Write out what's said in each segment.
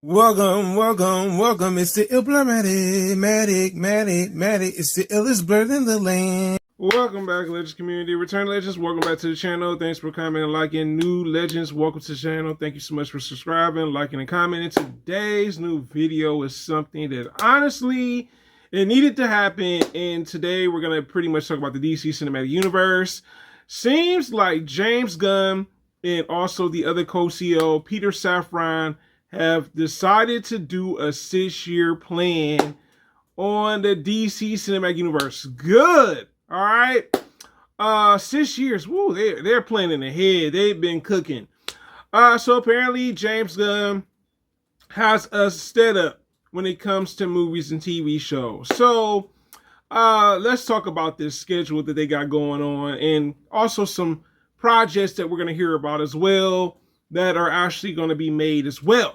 Welcome. It's the Matic. It's the illest blurred in the land. Welcome back, Legends community. Return Legends, welcome back to the channel. Thanks for commenting and liking. New Legends, welcome to the channel. Thank you so much for subscribing, liking, and commenting. Today's new video is something that honestly, it needed to happen. And today we're going to pretty much talk about the DC Cinematic Universe. Seems like James Gunn and also the other co-CEO, Peter Safran, have decided to do a 6-year plan on the DC Cinematic Universe. Good. All right. 6 years. Woo, they're planning ahead. They've been cooking. So apparently James Gunn has us set up when it comes to movies and TV shows. So let's talk about this schedule that they got going on, and also some projects that we're going to hear about as well that are actually going to be made as well.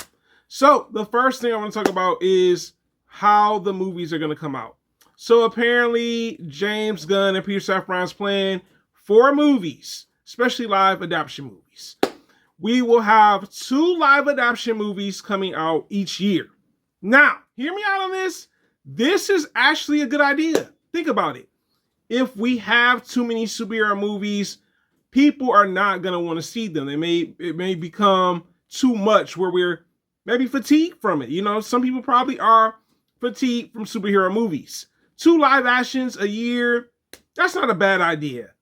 So the first thing I want to talk about is how the movies are going to come out. So apparently James Gunn and Peter Safran's plan 4 movies, especially live adaptation movies. We will have 2 live adaptation movies coming out each year. Now, hear me out on this. This is actually a good idea. Think about it. If we have too many superhero movies, people are not going to want to see them. It may become too much where we're maybe fatigued from it. You know, some people probably are fatigued from superhero movies. 2 live actions a year, that's not a bad idea.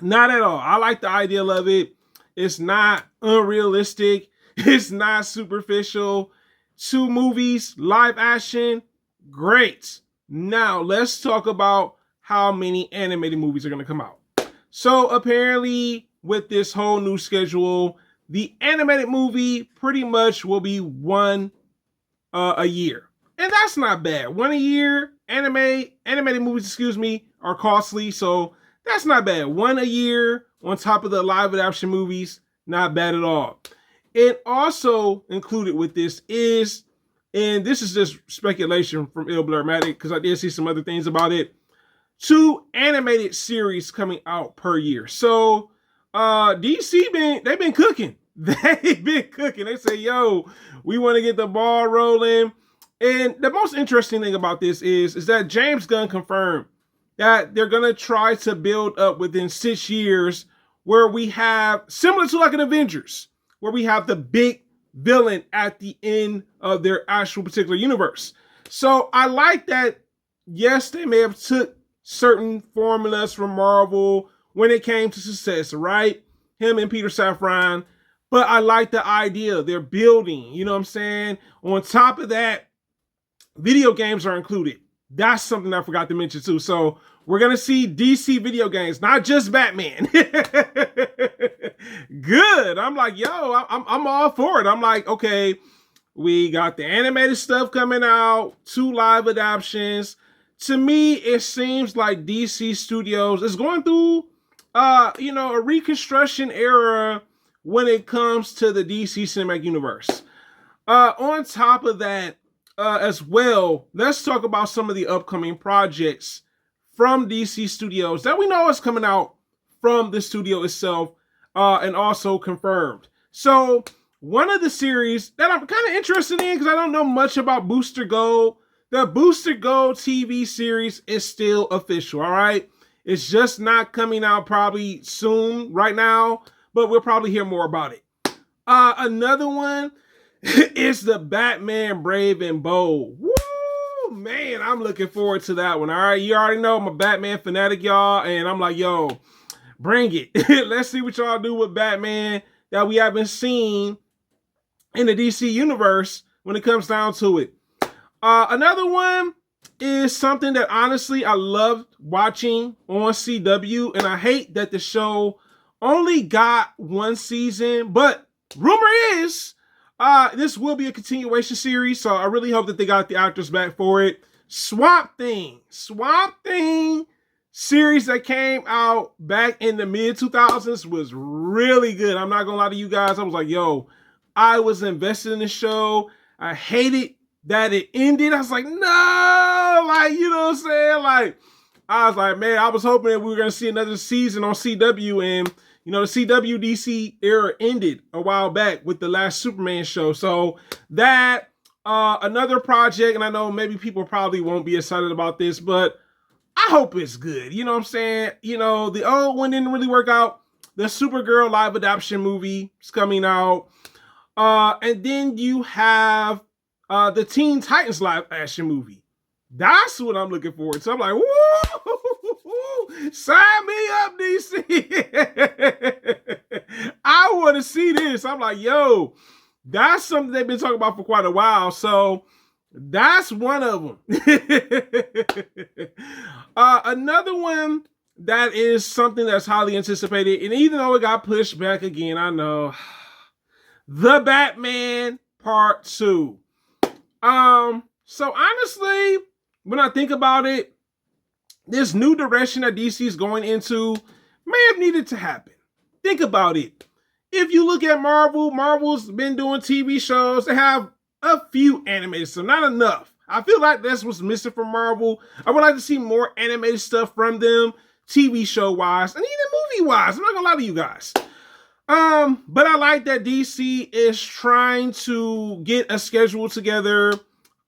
Not at all. I like the idea of it. It's not unrealistic. It's not superficial. 2 movies, live action, great. Now, let's talk about how many animated movies are going to come out. So apparently with this whole new schedule, the animated movie pretty much will be 1 a year. And that's not bad. 1 a year. Animated movies, are costly. So that's not bad. 1 a year on top of the live adaptation movies, not bad at all. And also included with this is, and this is just speculation from Illblurmatic because I did see some other things about it, 2 animated series coming out per year. So DC they've been cooking. They've been cooking. They say, yo, we want to get the ball rolling. And the most interesting thing about this is that James Gunn confirmed that they're going to try to build up within 6 years where we have, similar to like an Avengers, where we have the big villain at the end of their actual particular universe. So I like that. Yes, they may have took certain formulas from Marvel when it came to success, right? Him and Peter Safran. But I like the idea. They're building, you know what I'm saying? On top of that, video games are included. That's something I forgot to mention too. So we're going to see DC video games, not just Batman. Good. I'm like, yo, I'm all for it. I'm like, okay, we got the animated stuff coming out, 2 live adaptions. To me, it seems like DC Studios is going through, a reconstruction era when it comes to the DC Cinematic Universe. On top of that, as well, let's talk about some of the upcoming projects from DC Studios that we know is coming out from the studio itself, and also confirmed. So one of the series that I'm kind of interested in, because I don't know much about Booster Gold, the Booster Gold TV series is still official, all right? It's just not coming out probably soon right now, but we'll probably hear more about it. Another one is the Batman Brave and Bold. Woo, man, I'm looking forward to that one, all right? You already know I'm a Batman fanatic, y'all, and I'm like, yo, bring it. Let's see what y'all do with Batman that we haven't seen in the DC universe when it comes down to it. Another one is something that honestly I loved watching on CW, and I hate that the show only got 1 season, but rumor is this will be a continuation series, so I really hope that they got the actors back for it. Swamp Thing series that came out back in the mid-2000s was really good. I'm not gonna lie to you guys. I was like, yo, I was invested in the show. I hated that it ended. I was like, no, like, you know what I'm saying? Like, I was like, man, I was hoping that we were going to see another season on CW, and You know, the CWDC era ended a while back with the last Superman show. So that, another project, and I know maybe people probably won't be excited about this, but I hope it's good. You know what I'm saying? You know, the old one didn't really work out. The Supergirl live adoption movie is coming out. And then you have the Teen Titans live action movie. That's what I'm looking forward to. I'm like, woo! Sign me up, DC. I want to see this. I'm like, yo, that's something they've been talking about for quite a while. So that's one of them. Another one that is something that's highly anticipated, and even though it got pushed back again, I know, The Batman Part 2. So honestly, when I think about it, this new direction that DC is going into may have needed to happen. Think about it. If you look at Marvel, Marvel's been doing TV shows. They have a few animated stuff, not enough. I feel like that's what's missing from Marvel. I would like to see more animated stuff from them, TV show wise, and even movie wise. I'm not gonna lie to you guys. But I like that DC is trying to get a schedule together,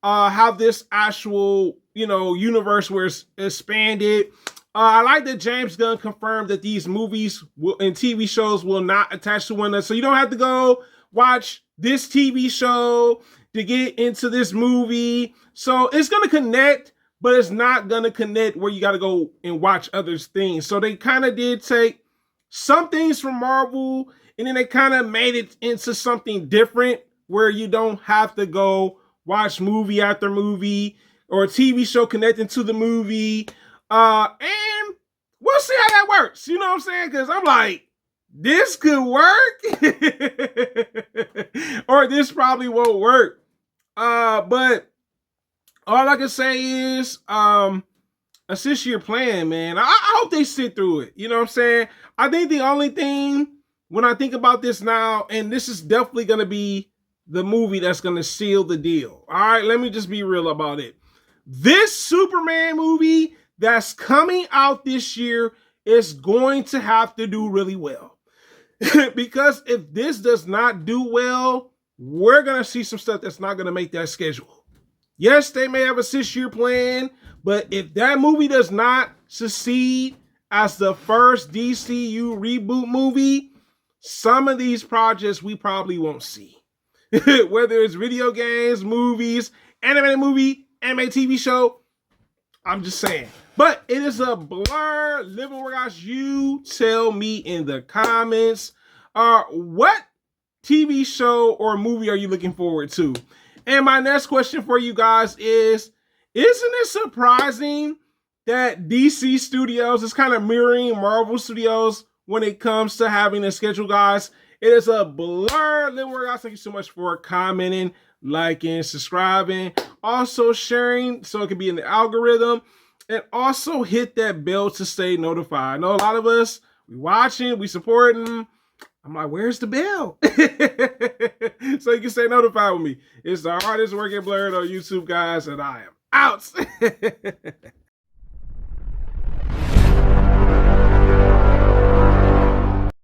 have this actual, you know, universe where it's expanded. I like that James Gunn confirmed that these movies and TV shows will not attach to one another. So you don't have to go watch this TV show to get into this movie. So it's going to connect, but it's not going to connect where you got to go and watch other things. So they kind of did take some things from Marvel, and then they kind of made it into something different where you don't have to go watch movie after movie or a TV show connecting to the movie. And we'll see how that works. You know what I'm saying? Because I'm like, this could work or this probably won't work. But all I can say is, assist your plan, man. I hope they sit through it. You know what I'm saying? I think the only thing when I think about this now, and this is definitely going to be the movie that's going to seal the deal. All right, let me just be real about it. This Superman movie that's coming out this year is going to have to do really well. Because if this does not do well, we're going to see some stuff that's not going to make that schedule. Yes, they may have a 6-year plan, but if that movie does not succeed as the first DCU reboot movie, some of these projects we probably won't see. Whether it's video games, movies, animated movie, anime TV show, I'm just saying. But it is a blur. Living Workouts, you tell me in the comments, what TV show or movie are you looking forward to? And my next question for you guys is, isn't it surprising that DC Studios is kind of mirroring Marvel Studios when it comes to having a schedule, guys? It is a blur. Living Workouts, thank you so much for commenting, liking, subscribing, also sharing so it can be in the algorithm, and also hit that bell to stay notified. I know a lot of us, we watching, we supporting. I'm like, where's the bell? So you can stay notified with me. It's the hardest working blurred on YouTube, guys, and I am out.